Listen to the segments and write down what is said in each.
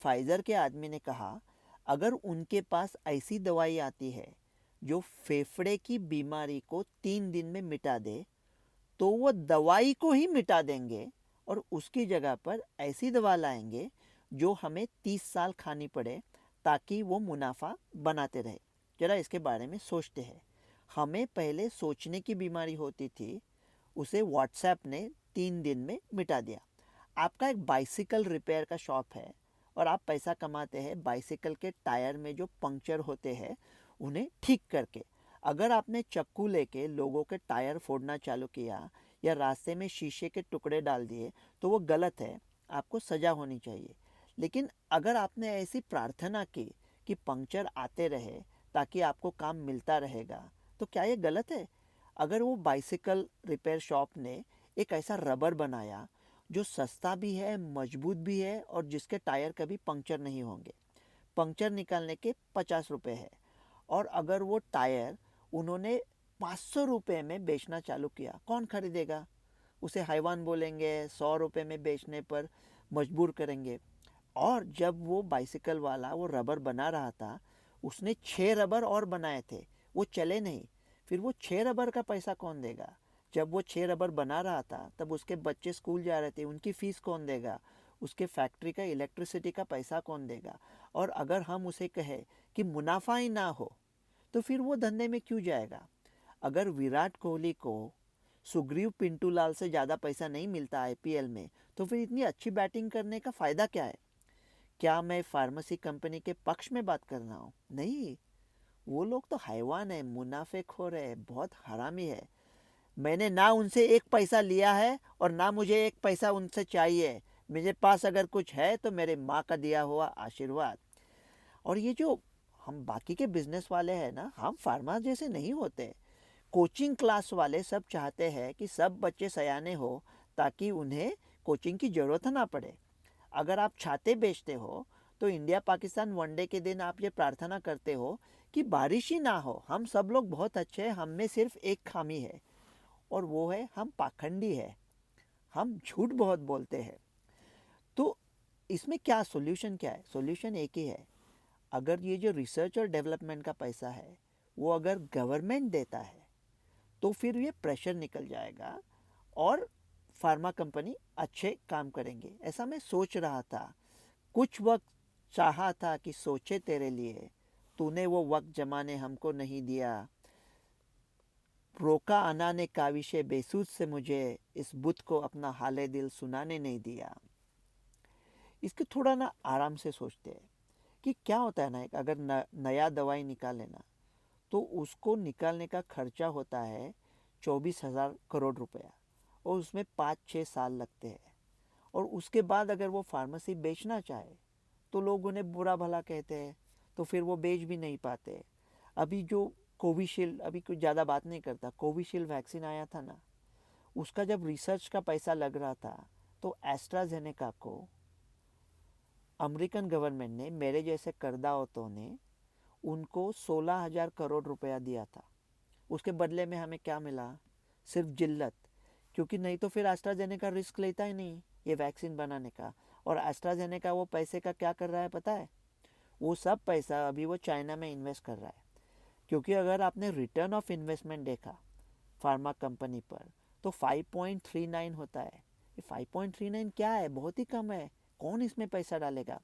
Pfizer के आदमी ने कहा, अगर उनके पास ऐसी दवाई आती है जो फेफड़े की बीमारी को 3 दिन में मिटा दे, तो वो दवाई को ही मिटा देंगे और उसकी जगह पर ऐसी दवा लाएंगे जो हमें 30 साल खानी पड़े, ताकि वो मुनाफा बनाते रहे। जरा इसके बारे में सोचते हैं। हमें पहले सोचने की बीमारी होती थी, उसे व्हाट्सएप ने 3 दिन में मिटा दिया। आपका एक बाइसिकल रिपेयर का शॉप है और आप पैसा कमाते हैं बाइसिकल के टायर में जो पंक्चर होते हैं उन्हें ठीक करके। अगर आपने चक्कू लेके लोगों के टायर फोड़ना चालू किया या रास्ते में शीशे के टुकड़े डाल दिए तो वो गलत है, आपको सज़ा होनी चाहिए। लेकिन अगर आपने ऐसी प्रार्थना की कि पंक्चर आते रहे ताकि आपको काम मिलता रहेगा, तो क्या ये गलत है? अगर वो बाइसिकल रिपेयर शॉप ने एक ऐसा रबर बनाया जो सस्ता भी है, मजबूत भी है और जिसके टायर कभी पंक्चर नहीं होंगे, पंक्चर निकालने के 50 रुपये है, और अगर वो टायर उन्होंने 500 रुपये में बेचना चालू किया, कौन खरीदेगा? उसे हैवान बोलेंगे, 100 रुपये में बेचने पर मजबूर करेंगे। और जब वो बाइसिकल वाला वो रबर बना रहा था, उसने 6 रबर और बनाए थे, वो चले नहीं। फिर वो 6 रबर का पैसा कौन देगा? जब वो 6 रबर बना रहा था तब उसके बच्चे स्कूल जा रहे थे, उनकी फ़ीस कौन देगा? उसके फैक्ट्री का इलेक्ट्रिसिटी का पैसा कौन देगा? और अगर हम उसे कहें कि मुनाफा ही ना हो, तो फिर वो धंधे में क्यों जाएगा? अगर विराट कोहली को सुग्रीव पिंटूलाल से ज़्यादा पैसा नहीं मिलता आईपीएल में, तो फिर इतनी अच्छी बैटिंग करने का फ़ायदा क्या है? क्या मैं फार्मेसी कंपनी के पक्ष में बात कर रहा हूँ? नहीं, वो लोग तो हैवान है, मुनाफेखोर है, बहुत हरामी है। मैंने ना उनसे एक पैसा लिया है और ना मुझे एक पैसा उनसे चाहिए। मेरे पास अगर कुछ है तो मेरे माँ का दिया हुआ आशीर्वाद। और ये जो हम बाकी के बिजनेस वाले हैं ना, हम फार्मा जैसे नहीं होते। कोचिंग क्लास वाले सब चाहते हैं कि सब बच्चे सयाने हो ताकि उन्हें कोचिंग की ज़रूरत ना पड़े। अगर आप छाते बेचते हो तो इंडिया पाकिस्तान वनडे के दिन आप ये प्रार्थना करते हो कि बारिश ही ना हो, हम सब लोग बहुत अच्छे हैं, हम में सिर्फ एक खामी है और वो है हम पाखंडी है, हम झूठ बहुत बोलते हैं। तो इसमें क्या सॉल्यूशन क्या है? सॉल्यूशन एक ही है। अगर ये जो रिसर्च और डेवलपमेंट का पैसा है वो अगर गवर्नमेंट देता है तो फिर ये प्रेशर निकल जाएगा और फार्मा कंपनी अच्छे काम करेंगे। ऐसा मैं सोच रहा था, कुछ वक्त चाहा था कि सोचे तेरे लिए, तूने वो वक्त जमाने हमको नहीं दिया। रोका अना ने काविशे बेसूद से मुझे, इस बुत को अपना हाले दिल सुनाने नहीं दिया। इसके थोड़ा ना आराम से सोचते हैं कि क्या होता है ना, एक अगर नया दवाई निकाले ना तो उसको निकालने का खर्चा होता है 24,000 करोड़ रुपया, और उसमें 5-6 साल लगते हैं। और उसके बाद अगर वो फार्मेसी बेचना चाहे तो लोग उन्हें बुरा भला कहते हैं, तो फिर वो बेच भी नहीं पाते। अभी जो कोविशील्ड, अभी कुछ ज़्यादा बात नहीं करता, कोविशील्ड वैक्सीन आया था ना, उसका जब रिसर्च का पैसा लग रहा था तो एस्ट्राजेनेका को अमेरिकन गवर्नमेंट ने, मेरे जैसे करदाताओं ने उनको 16,000 करोड़ रुपया दिया था। उसके बदले में हमें क्या मिला? सिर्फ जिल्लत। क्योंकि नहीं तो फिर एस्ट्राजेनेका रिस्क लेता ही नहीं ये वैक्सीन बनाने का। और एस्ट्राजेनेका वो पैसे का क्या कर रहा है पता है? वो सब पैसा अभी वो चाइना में इन्वेस्ट कर रहा है। क्योंकि अगर आपने रिटर्न ऑफ इन्वेस्टमेंट देखा फार्मा कंपनी पर तो 5.39 होता है। ये 5.39 क्या है? बहुत ही कम है। कौन इसमें पैसा डालेगा?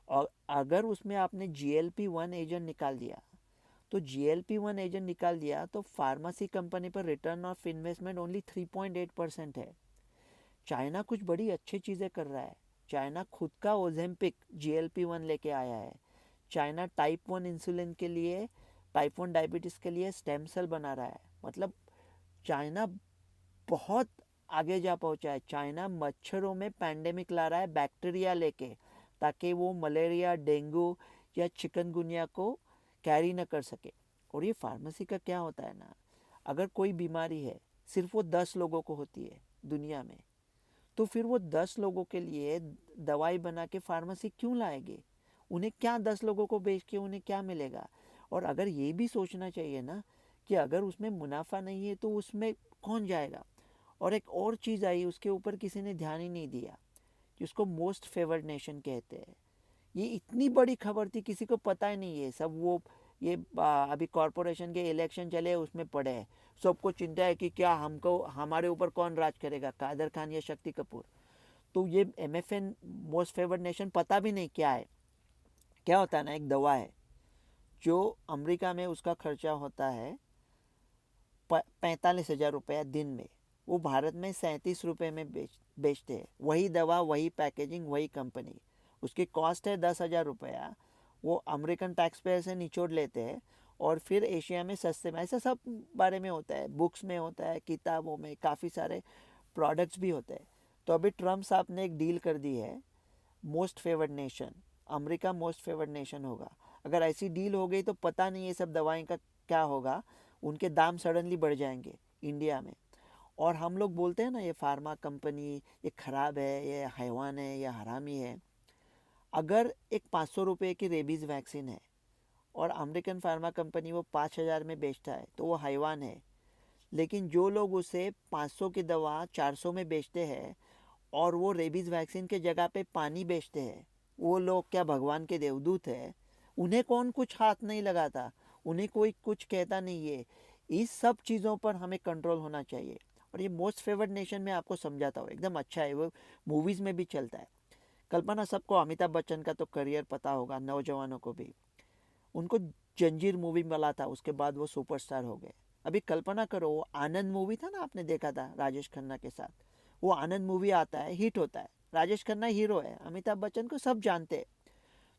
और अगर उसमें आपने GLP-1 एजेंट निकाल दिया, तो GLP-1 एजेंट निकाल दिया तो फार्मेसी कंपनी पर रिटर्न ऑफ इन्वेस्टमेंट ओनली 3.8% है। चाइना कुछ बड़ी अच्छी चीज़ें कर रहा है। चाइना खुद का ओजेम्पिक GLP-1 लेके आया है। चाइना टाइप 1 इंसुलिन के लिए, टाइप 1 डायबिटीज़ के लिए स्टेम सेल बना रहा है। मतलब चाइना बहुत आगे जा पहुंचा है। चाइना मच्छरों में पैंडेमिक ला रहा है बैक्टीरिया लेके, ताकि वो मलेरिया, डेंगू या चिकनगुनिया को कैरी न कर सके। और ये फार्मेसी का क्या होता है ना, अगर कोई बीमारी है सिर्फ वो 10 लोगों को होती है दुनिया में, तो फिर वो 10 लोगों के लिए दवाई बना के फार्मेसी क्यों लाएंगे? उन्हें क्या 10 लोगों को बेच के उन्हें क्या मिलेगा? और अगर ये भी सोचना चाहिए ना कि अगर उसमें मुनाफा नहीं है तो उसमें कौन जाएगा? और एक और चीज़ आई, उसके ऊपर किसी ने ध्यान ही नहीं दिया, जिसको मोस्ट फेवर्ड नेशन कहते हैं, ये इतनी बड़ी खबर थी, किसी को पता ही नहीं है। सब वो ये अभी कॉरपोरेशन के इलेक्शन चले उसमें पड़े हैं। सबको चिंता है कि क्या हमको हमारे ऊपर कौन राज करेगा, कादर खान या शक्ति कपूर। तो ये MFN मोस्ट फेवर्ड नेशन पता भी नहीं क्या है। क्या होता है ना, एक दवा है जो अमेरिका में उसका खर्चा होता है 45,000 रुपया दिन में, वो भारत में 37 रुपये में बेचते हैं। वही दवा, वही पैकेजिंग, वही कंपनी, उसकी कॉस्ट है 10,000 रुपया। वो अमेरिकन टैक्स पेयर से निचोड़ लेते हैं और फिर एशिया में सस्ते में। ऐसा सब बारे में होता है, बुक्स में होता है, किताबों में, काफ़ी सारे प्रोडक्ट्स भी होते हैं। तो अभी ट्रम्प साहब ने एक डील कर दी है, most favoured nation, America most favoured nation होगा। अगर ऐसी डील हो गई तो पता नहीं ये सब दवाई का क्या होगा, उनके दाम सडनली बढ़ जाएंगे इंडिया में। और हम लोग बोलते हैं ना ये फार्मा कंपनी ये ख़राब है, ये हैवान है, ये हरामी है। अगर एक 500 रुपये की रेबीज़ वैक्सीन है और अमेरिकन फार्मा कंपनी वो 5,000 में बेचता है तो वो हैवान है। लेकिन जो लोग उसे 500 की दवा 400 में बेचते हैं और वो रेबीज़ वैक्सीन के जगह पे पानी बेचते हैं, वो लोग क्या भगवान के देवदूत है? उन्हें कौन कुछ हाथ नहीं लगाता, उन्हें कोई कुछ कहता नहीं है। इस सब चीज़ों पर हमें कंट्रोल होना चाहिए। और ये मोस्ट फेवर्ड नेशन में आपको समझाता हूँ, एकदम अच्छा है, वो मूवीज़ में भी चलता है। कल्पना, सबको अमिताभ बच्चन का तो करियर पता होगा, नौजवानों को भी। उनको जंजीर मूवी मिला था, उसके बाद वो सुपरस्टार हो गए। अभी कल्पना करो, वो आनंद मूवी था ना, आपने देखा था राजेश खन्ना के साथ। वो आनंद मूवी आता है, हिट होता है, राजेश खन्ना हीरो है, अमिताभ बच्चन को सब जानते हैं।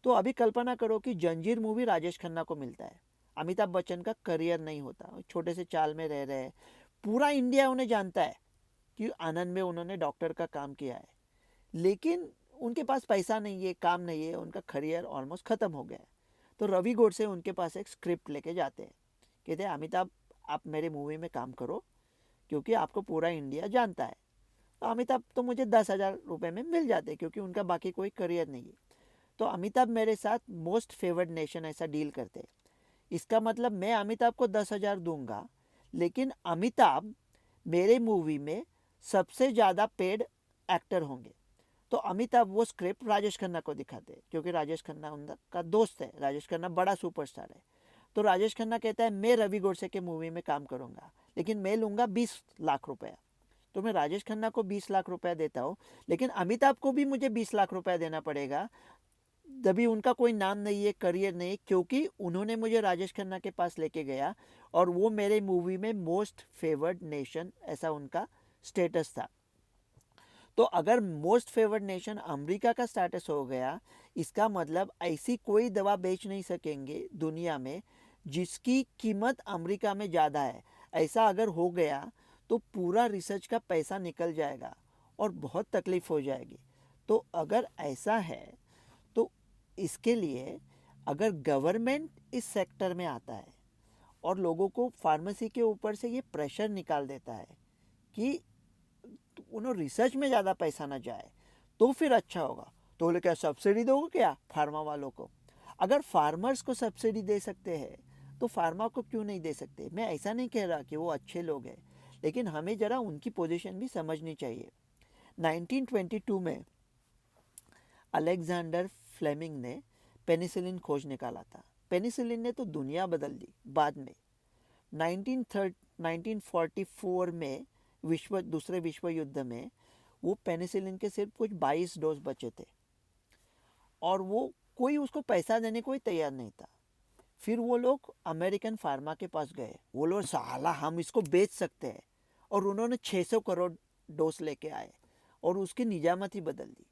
तो अभी कल्पना करो कि जंजीर मूवी राजेश खन्ना को मिलता है, अमिताभ बच्चन का करियर नहीं होता, छोटे से चाल में रह रहे हैं, पूरा इंडिया उन्हें जानता है कि आनंद में उन्होंने डॉक्टर का काम किया है। लेकिन उनके पास पैसा नहीं है, काम नहीं है, उनका करियर ऑलमोस्ट ख़त्म हो गया है। तो रवि गोडसे उनके पास एक स्क्रिप्ट लेके जाते हैं, कहते हैं अमिताभ आप मेरे मूवी में काम करो क्योंकि आपको पूरा इंडिया जानता है। तो अमिताभ तो मुझे 10,000 रुपये में मिल जाते क्योंकि उनका बाकी कोई करियर नहीं है। तो अमिताभ मेरे साथ मोस्ट फेवर्ड नेशन ऐसा डील करते हैं। इसका मतलब मैं अमिताभ को 10,000 दूंगा, लेकिन अमिताभ मेरे मूवी में सबसे ज़्यादा पेड एक्टर होंगे। तो अमिताभ वो स्क्रिप्ट राजेश खन्ना को दिखाते हैं क्योंकि राजेश खन्ना उनका दोस्त है, राजेश खन्ना बड़ा सुपरस्टार है। तो राजेश खन्ना कहता है मैं रवि गोडसे के मूवी में काम करूँगा, लेकिन मैं लूँगा 20 लाख रुपया। तो मैं राजेश खन्ना को 20 लाख रुपया देता हूँ, लेकिन अमिताभ को भी मुझे 20 लाख रुपया देना पड़ेगा। तभी उनका कोई नाम नहीं है, करियर नहीं है, क्योंकि उन्होंने मुझे राजेश खन्ना के पास लेके गया और वो मेरे मूवी में मोस्ट फेवर्ड नेशन ऐसा उनका स्टेटस था। तो अगर मोस्ट फेवर्ड नेशन अमेरिका का स्टेटस हो गया, इसका मतलब ऐसी कोई दवा बेच नहीं सकेंगे दुनिया में जिसकी कीमत अमेरिका में ज़्यादा है। ऐसा अगर हो गया तो पूरा रिसर्च का पैसा निकल जाएगा और बहुत तकलीफ़ हो जाएगी। तो अगर ऐसा है तो इसके लिए अगर गवर्नमेंट इस सेक्टर में आता है और लोगों को फार्मेसी के ऊपर से ये प्रेशर निकाल देता है कि उन्हें रिसर्च में ज़्यादा पैसा ना जाए, तो फिर अच्छा होगा। तो बोले क्या सब्सिडी दोगे क्या फार्मा वालों को? अगर फार्मर्स को सब्सिडी दे सकते हैं तो फार्मा को क्यों नहीं दे सकते? मैं ऐसा नहीं कह रहा कि वो अच्छे लोग हैं, लेकिन हमें ज़रा उनकी पोजीशन भी समझनी चाहिए। 1922 में अलेक्जेंडर फ्लेमिंग ने पेनिसिलिन खोज निकाला था। पेनिसिलिन ने तो दुनिया बदल दी। बाद में 1944 में दूसरे विश्व युद्ध में वो पेनिसिलिन के सिर्फ कुछ 22 डोज बचे थे और वो कोई उसको पैसा देने को ही तैयार नहीं था। फिर वो लोग अमेरिकन फार्मा के पास गए, वो लोग साला हम इसको बेच सकते हैं, और उन्होंने 600 करोड़ डोज लेके आए और उसकी निजामत ही बदल दी।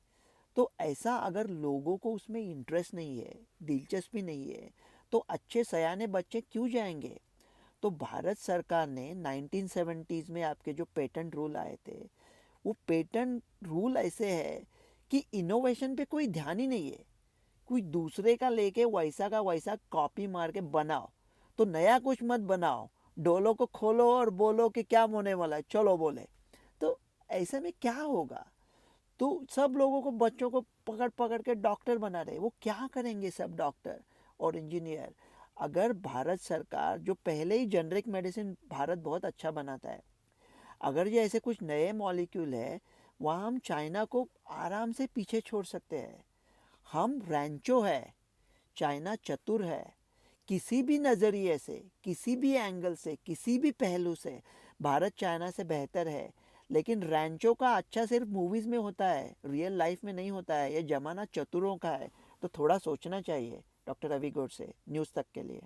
तो ऐसा अगर लोगों को उसमें इंटरेस्ट नहीं है, दिलचस्पी नहीं है, तो अच्छे सयाने बच्चे क्यों जाएंगे? तो भारत सरकार ने 1970s में आपके जो पेटेंट रूल आए थे, वो पेटेंट रूल ऐसे है कि इनोवेशन पे कोई ध्यान ही नहीं है। कोई दूसरे का लेके वैसा का वैसा कॉपी मार के बनाओ, तो नया कुछ मत बनाओ। डोलों को खोलो और बोलो कि क्या होने वाला है, चलो बोले। तो ऐसे में क्या होगा? तो सब लोगों को, बच्चों को पकड़ पकड़ के डॉक्टर बना रहे, वो क्या करेंगे सब डॉक्टर और इंजीनियर? अगर भारत सरकार, जो पहले ही जेनरिक मेडिसिन भारत बहुत अच्छा बनाता है, अगर ये ऐसे कुछ नए मॉलिक्यूल है, वहाँ हम चाइना को आराम से पीछे छोड़ सकते हैं। हम रैंचो है, चाइना चतुर है, किसी भी नज़रिए से, किसी भी एंगल से, किसी भी पहलू से भारत चाइना से बेहतर है। लेकिन रैंचो का अच्छा सिर्फ मूवीज़ में होता है, रियल लाइफ में नहीं होता है। ये ज़माना चतुरों का है। तो थोड़ा सोचना चाहिए डॉक्टर रवि गोडसे न्यूज़ तक के लिए।